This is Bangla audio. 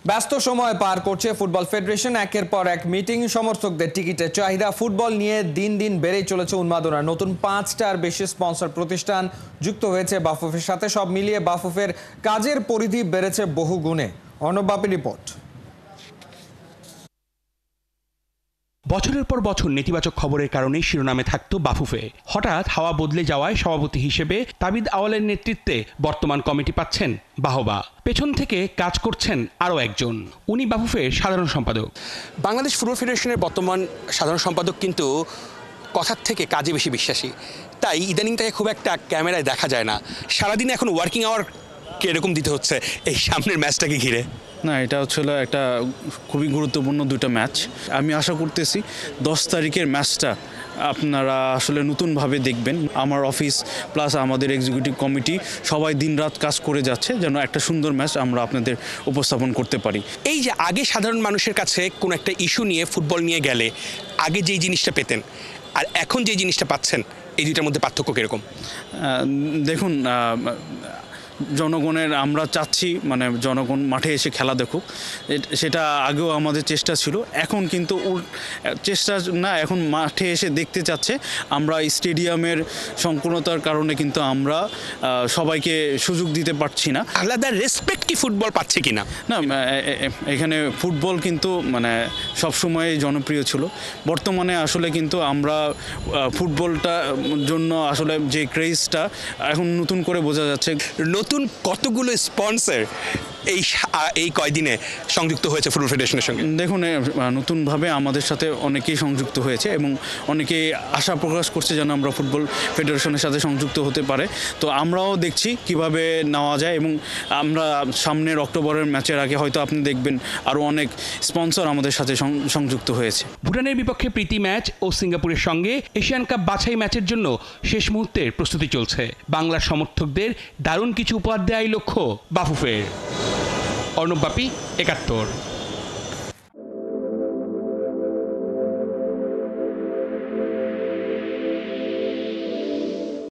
ব্যস্ত সময় পার করছে ফুটবল ফেডারেশন। একের পর এক মিটিং, সমর্থকদের টিকিটের চাহিদা, ফুটবল নিয়ে দিন দিন বেড়েই চলেছে উন্মাদনা। নতুন 5টার বেশি স্পন্সর প্রতিষ্ঠান যুক্ত হয়েছে বাফুফের সাথে। সব মিলিয়ে বাফুফের কাজের পরিধি বেড়েছে বহু গুণে। অর্ণব বাপির রিপোর্ট। বছরের পর বছর নেতিবাচক খবরের কারণে শিরোনামে থাকতো বাফুফে। হঠাৎ হাওয়া বদলে যাওয়ায় সভাপতি হিসেবে তাবিদ আওয়ালের নেতৃত্বে বর্তমান কমিটি পাচ্ছেন বাহবা। পেছন থেকে কাজ করছেন আরও একজন, উনি বাফুফের সাধারণ সম্পাদক। বাংলাদেশ ফুটবল ফেডারেশনের বর্তমান সাধারণ সম্পাদক কিন্তু কথার থেকে কাজে বেশি বিশ্বাসী। তাই ইদানিং তাকে খুব একটা ক্যামেরায় দেখা যায় না। সারাদিনে এখন ওয়ার্কিং আওয়ার কিরকম দিতে হচ্ছে এই সামনের ম্যাচটাকে ঘিরে? না, এটা হচ্ছিল একটা খুবই গুরুত্বপূর্ণ দুটো ম্যাচ। আমি আশা করতেছি 10 তারিখের ম্যাচটা আপনারা আসলে নতুনভাবে দেখবেন। আমার অফিস প্লাস আমাদের এক্সিকিউটিভ কমিটি সবাই দিনরাত কাজ করে যাচ্ছে যেন একটা সুন্দর ম্যাচ আমরা আপনাদের উপস্থাপন করতে পারি। এই যে আগে সাধারণ মানুষের কাছে কোনো একটা ইস্যু নিয়ে, ফুটবল নিয়ে গেলে আগে যেই জিনিসটা পেতেন আর এখন যেই জিনিসটা পাচ্ছেন, এই দুইটার মধ্যে পার্থক্য কীরকম? দেখুন, জনগণের আমরা চাচ্ছি মানে জনগণ মাঠে এসে খেলা দেখুক। সেটা আগেও আমাদের চেষ্টা ছিল, এখন কিন্তু চেষ্টা না, এখন মাঠে এসে দেখতে চাচ্ছে। আমরা স্টেডিয়ামের সংকীর্ণতার কারণে কিন্তু আমরা সবাইকে সুযোগ দিতে পারছি না। আলাদা রেসপেক্ট কি ফুটবল পাচ্ছে কিনা? না, এখানে ফুটবল কিন্তু মানে সবসময় জনপ্রিয় ছিল। বর্তমানে আসলে কিন্তু আমরা ফুটবলটা জন্য আসলে যে ক্রেজটা এখন নতুন করে বোঝা যাচ্ছে। নতুন কতগুলো স্পন্সর এই কয়দিনে সংযুক্ত হয়েছে ফুটবল ফেডারেশনের সঙ্গে? দেখুন, নতুনভাবে আমাদের সাথে অনেকেই সংযুক্ত হয়েছে এবং অনেকেই আশা প্রকাশ করছে যেন আমরা ফুটবল ফেডারেশনের সাথে সংযুক্ত হতে পারে। তো আমরাও দেখছি কিভাবে নেওয়া যায় এবং আমরা সামনের অক্টোবরের ম্যাচের আগে হয়তো আপনি দেখবেন আরও অনেক স্পন্সর আমাদের সাথে সংযুক্ত হয়েছে। ভুটানের বিপক্ষে প্রীতি ম্যাচ ও সিঙ্গাপুরের সঙ্গে এশিয়ান কাপ বাছাই ম্যাচের জন্য শেষ মুহূর্তের প্রস্তুতি চলছে। বাংলার সমর্থকদের দারুণ কিছু উপহার দেওয়াই লক্ষ্য বাফুফের। অর্ণব বাপি, ৭১।